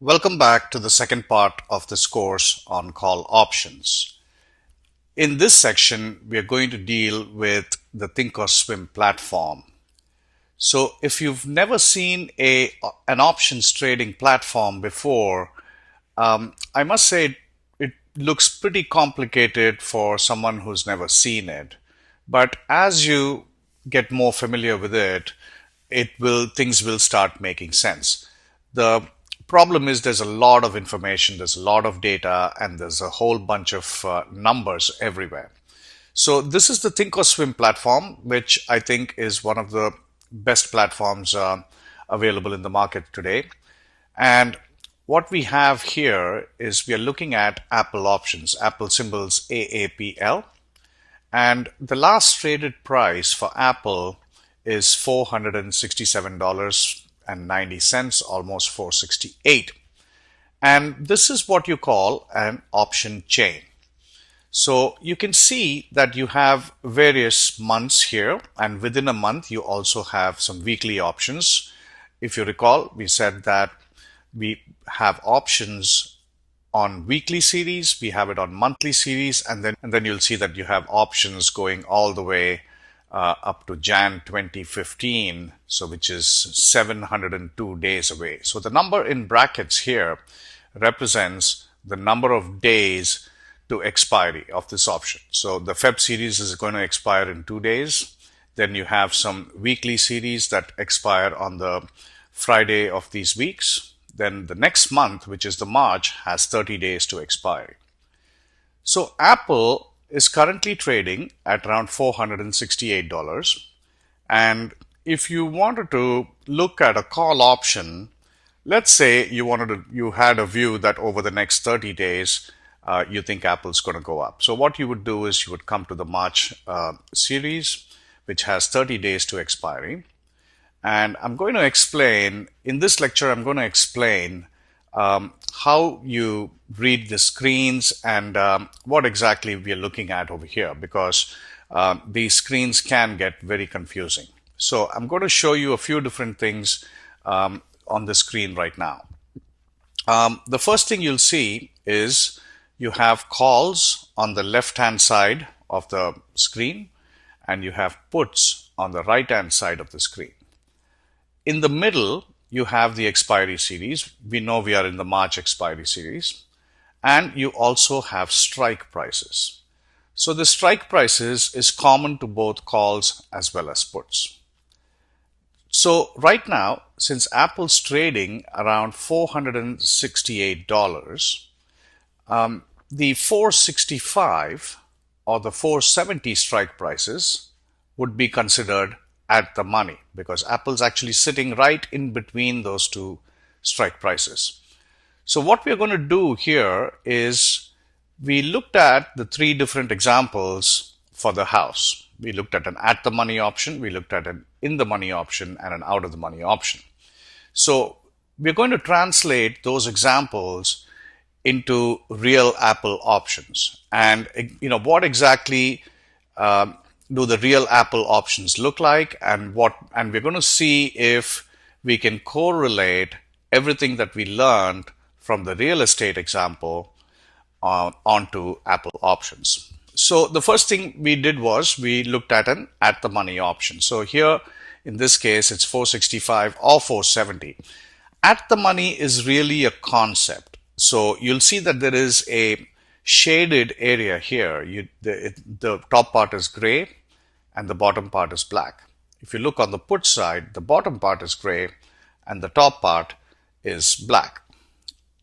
Welcome back to the second part of this course on call options. In this section, we are going to deal with the Thinkorswim platform. So if you've never seen an options trading platform before, I must say it looks pretty complicated for someone who's never seen it. But as you get more familiar with it, things will start making sense. The problem is there's a lot of information, there's a lot of data, and there's a whole bunch of numbers everywhere. So this is the Thinkorswim platform, which I think is one of the best platforms available in the market today. And what we have here is we are looking at Apple options, Apple symbols AAPL. And the last traded price for Apple is $467.90, almost 468. And this is what you call an option chain. So you can see that you have various months here, and within a month you also have some weekly options. If you recall, we said that we have options on weekly series, we have it on monthly series, and then you'll see that you have options going all the way up to Jan 2015, so which is 702 days away. So the number in brackets here represents the number of days to expiry of this option. So the Feb series is going to expire in 2 days. Then you have some weekly series that expire on the Friday of these weeks. Then the next month, which is the March, has 30 days to expiry. So Apple is currently trading at around $468. And if you wanted to look at a call option, let's say you had a view that over the next 30 days, you think Apple's going to go up. So what you would do is you would come to the March series, which has 30 days to expiry. And I'm going to explain, in this lecture, I'm going to explain how you read the screens and what exactly we are looking at over here, because these screens can get very confusing. So I'm going to show you a few different things on the screen right now. The first thing you'll see is you have calls on the left-hand side of the screen, and you have puts on the right-hand side of the screen. In the middle, you have the expiry series. We know we are in the March expiry series. And you also have strike prices. So the strike prices is common to both calls as well as puts. So right now, since Apple's trading around $468, the 465 or the 470 strike prices would be considered at the money, because Apple's actually sitting right in between those two strike prices. So what we're going to do here is we looked at the three different examples for the house. We looked at an at the money option, we looked at an in the money option, and an out of the money option. So we're going to translate those examples into real Apple options. And what exactly do the real Apple options look like, and we're going to see if we can correlate everything that we learned from the real estate example onto Apple options. So the first thing we did was we looked at an at the money option. So here in this case it's 465 or 470. At the money is really a concept. So you'll see that there is a shaded area here. The top part is gray and the bottom part is black. If you look on the put side, the bottom part is gray and the top part is black.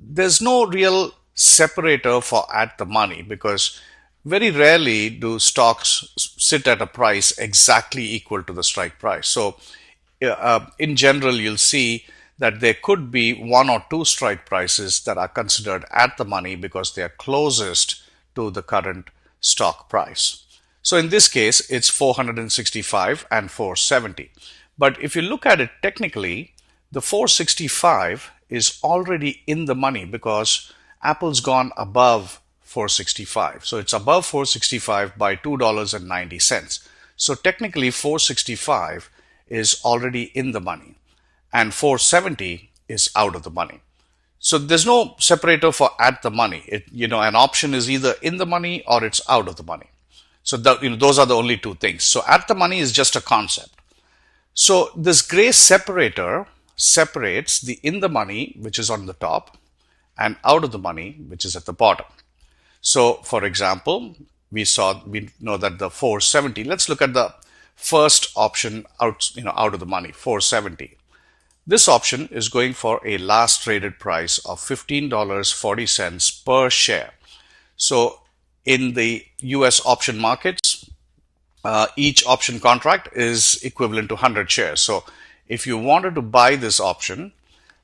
There's no real separator for at the money, because very rarely do stocks sit at a price exactly equal to the strike price. So in general, you'll see that there could be one or two strike prices that are considered at the money because they are closest to the current stock price. So in this case, it's 465 and 470. But if you look at it technically, the 465 is already in the money because Apple's gone above 465. So it's above 465 by $2.90. So technically 465 is already in the money and 470 is out of the money. So there's no separator for at the money. An option is either in the money or it's out of the money. So those are the only two things. So at the money is just a concept. So this gray separator separates the in the money, which is on the top, and out of the money, which is at the bottom. So for example, we know that the 470, let's look at the first option out of the money, 470. This option is going for a last traded price of $15.40 per share. So in the US option markets, each option contract is equivalent to 100 shares. So if you wanted to buy this option,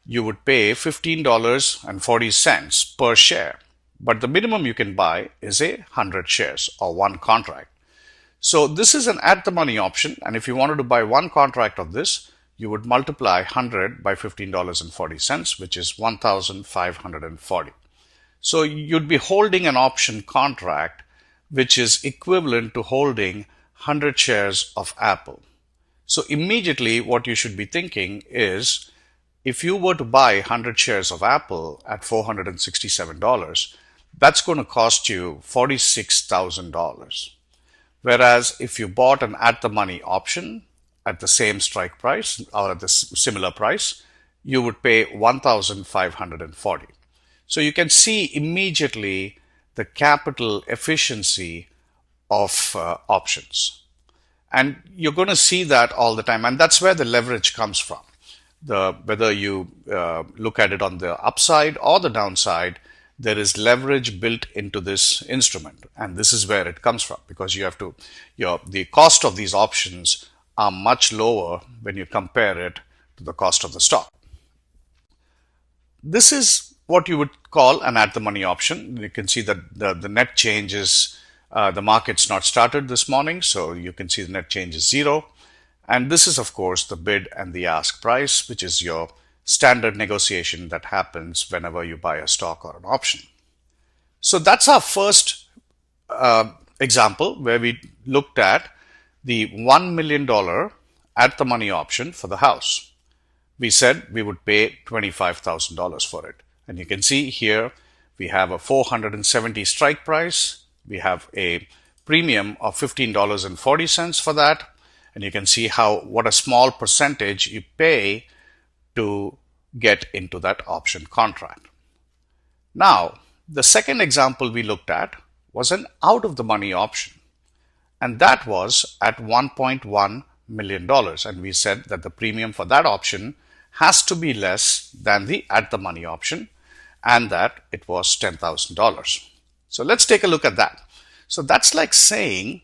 you would pay $15.40 per share. But the minimum you can buy is 100 shares or one contract. So this is an at the money option. And if you wanted to buy one contract of this, you would multiply 100 by $15.40, which is 1,540. So you'd be holding an option contract, which is equivalent to holding 100 shares of Apple. So immediately what you should be thinking is, if you were to buy 100 shares of Apple at $467, that's going to cost you $46,000. Whereas if you bought an at the money option at the same strike price or at the similar price, you would pay $1,540. So you can see immediately the capital efficiency of options. And you're going to see that all the time. And that's where the leverage comes from. Whether you look at it on the upside or the downside, there is leverage built into this instrument. And this is where it comes from, because the cost of these options are much lower when you compare it to the cost of the stock. This is what you would call an at the money option. You can see that the net change is, the market's not started this morning, so you can see the net change is 0. And this is, of course, the bid and the ask price, which is your standard negotiation that happens whenever you buy a stock or an option. So that's our first example, where we looked at the $1 million at the money option for the house. We said we would pay $25,000 for it. And you can see here we have a 470 strike price. We have a premium of $15.40 for that. And you can see what a small percentage you pay to get into that option contract. Now, the second example we looked at was an out of the money option. And that was at $1.1 million. And we said that the premium for that option has to be less than the at the money option, and that it was $10,000. So let's take a look at that. So that's like saying,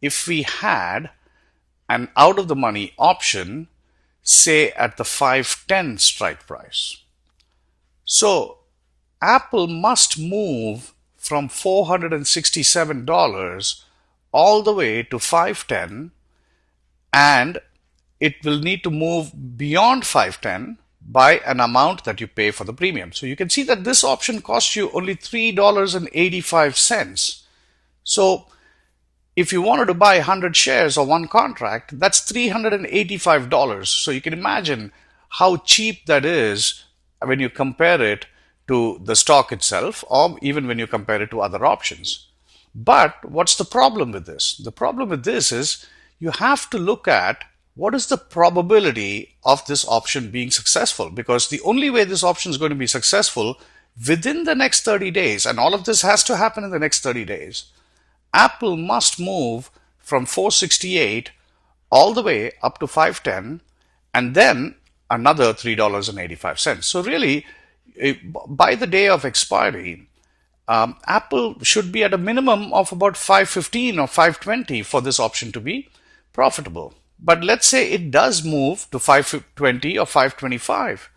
if we had an out of the money option, say at the 510 strike price. So Apple must move from $467 all the way to 510, and it will need to move beyond 510 by an amount that you pay for the premium. So you can see that this option costs you only $3.85. So if you wanted to buy 100 shares or one contract, that's $385. So you can imagine how cheap that is when you compare it to the stock itself, or even when you compare it to other options. But what's the problem with this? The problem with this is you have to look at what is the probability of this option being successful, because the only way this option is going to be successful within the next 30 days, and all of this has to happen in the next 30 days, Apple must move from 468 all the way up to 510 and then another $3.85. So really, by the day of expiry, Apple should be at a minimum of about 515 or 520 for this option to be profitable. But let's say it does move to 520 or 525.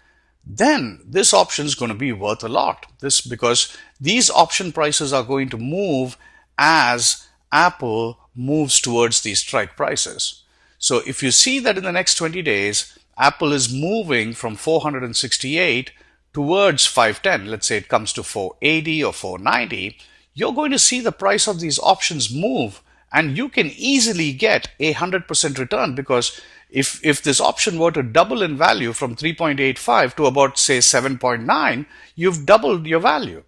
Then this option is going to be worth a lot. Because these option prices are going to move as Apple moves towards these strike prices. So if you see that in the next 20 days, Apple is moving from 468 towards 510, let's say it comes to 480 or 490, you're going to see the price of these options move, and you can easily get a 100% return, because If this option were to double in value from 3.85 to about, say, 7.9, you've doubled your value.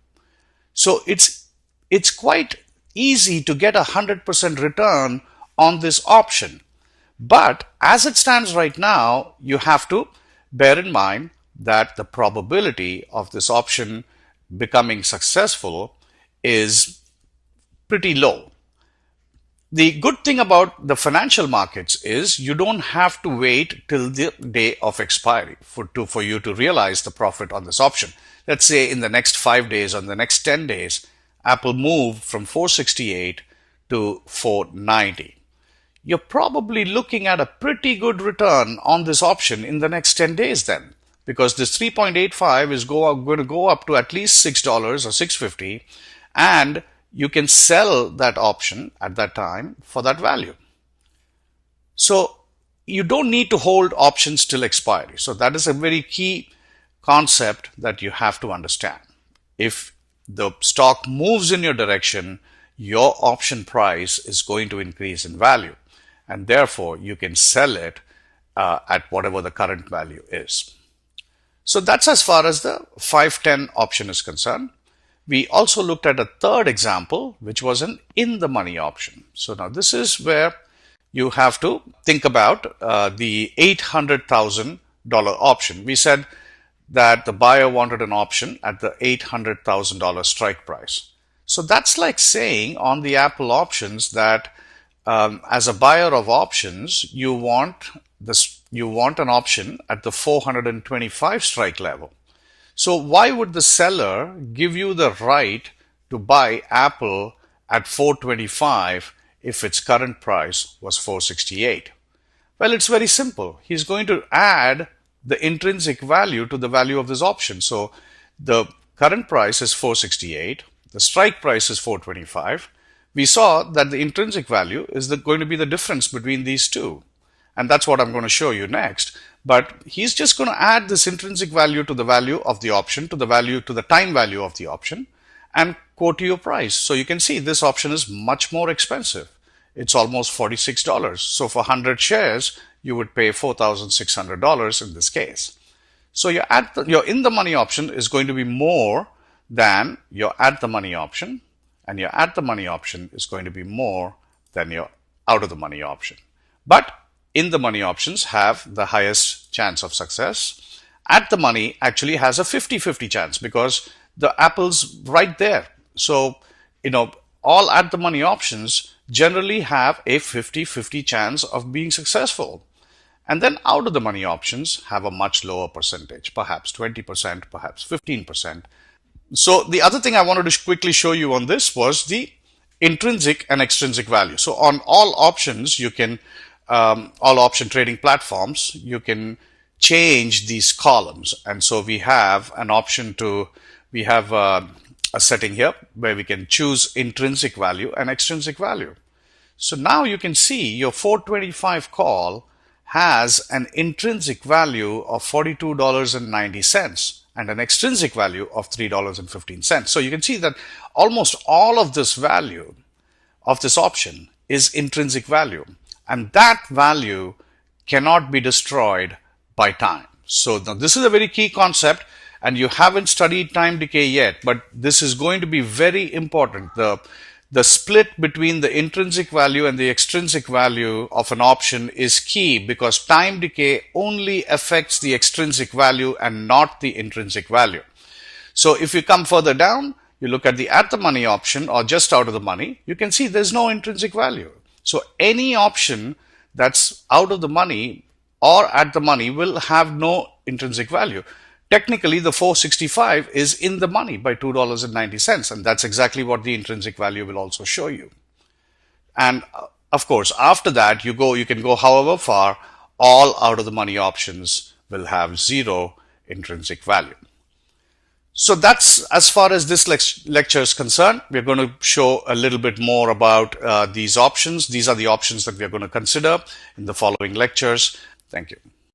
So it's quite easy to get 100% return on this option. But as it stands right now, you have to bear in mind that the probability of this option becoming successful is pretty low. The good thing about the financial markets is you don't have to wait till the day of expiry for you to realize the profit on this option. Let's say in the next 5 days or the next 10 days, Apple moved from 468 to 490. You're probably looking at a pretty good return on this option in the next 10 days then, because this 3.85 is going to go up to at least $6 or $6.50, and you can sell that option at that time for that value. So you don't need to hold options till expiry. So that is a very key concept that you have to understand. If the stock moves in your direction, your option price is going to increase in value, and therefore you can sell it at whatever the current value is. So that's as far as the 5-10 option is concerned. We also looked at a third example, which was an in-the-money option. So now this is where you have to think about the $800,000 option. We said that the buyer wanted an option at the $800,000 strike price. So that's like saying on the Apple options that as a buyer of options, you want an option at the 425 strike level. So why would the seller give you the right to buy Apple at 425 if its current price was 468? Well, it's very simple. He's going to add the intrinsic value to the value of this option. So the current price is 468, the strike price is 425. We saw that the intrinsic value is going to be the difference between these two. And that's what I'm going to show you next. But he's just going to add this intrinsic value to the value of the option, to the time value of the option, and quote you a price. So you can see this option is much more expensive. It's almost $46. So for 100 shares, you would pay $4,600 in this case. So your in-the-money option is going to be more than your at-the-money option, and your at-the-money option is going to be more than your out-of-the-money option. But in-the-money options have the highest chance of success. At-the-money actually has a 50-50 chance because the Apple's right there. So, all at-the-money options generally have a 50-50 chance of being successful. And then out-of-the-money options have a much lower percentage, perhaps 20%, perhaps 15%. So the other thing I wanted to quickly show you on this was the intrinsic and extrinsic value. So on all options, you can all option trading platforms, you can change these columns. And so we have an option we have a setting here where we can choose intrinsic value and extrinsic value. So now you can see your 425 call has an intrinsic value of $42.90 and an extrinsic value of $3.15. So you can see that almost all of this value of this option is intrinsic value. And that value cannot be destroyed by time. So now this is a very key concept, and you haven't studied time decay yet, but this is going to be very important. The split between the intrinsic value and the extrinsic value of an option is key because time decay only affects the extrinsic value and not the intrinsic value. So if you come further down, you look at the at-the-money option or just out of the money, you can see there's no intrinsic value. So any option that's out of the money or at the money will have no intrinsic value. Technically, the 465 is in the money by $2.90, and that's exactly what the intrinsic value will also show you. And of course, after that, you can go however far, all out of the money options will have zero intrinsic value. So that's as far as this lecture is concerned. We're going to show a little bit more about these options. These are the options that we are going to consider in the following lectures. Thank you.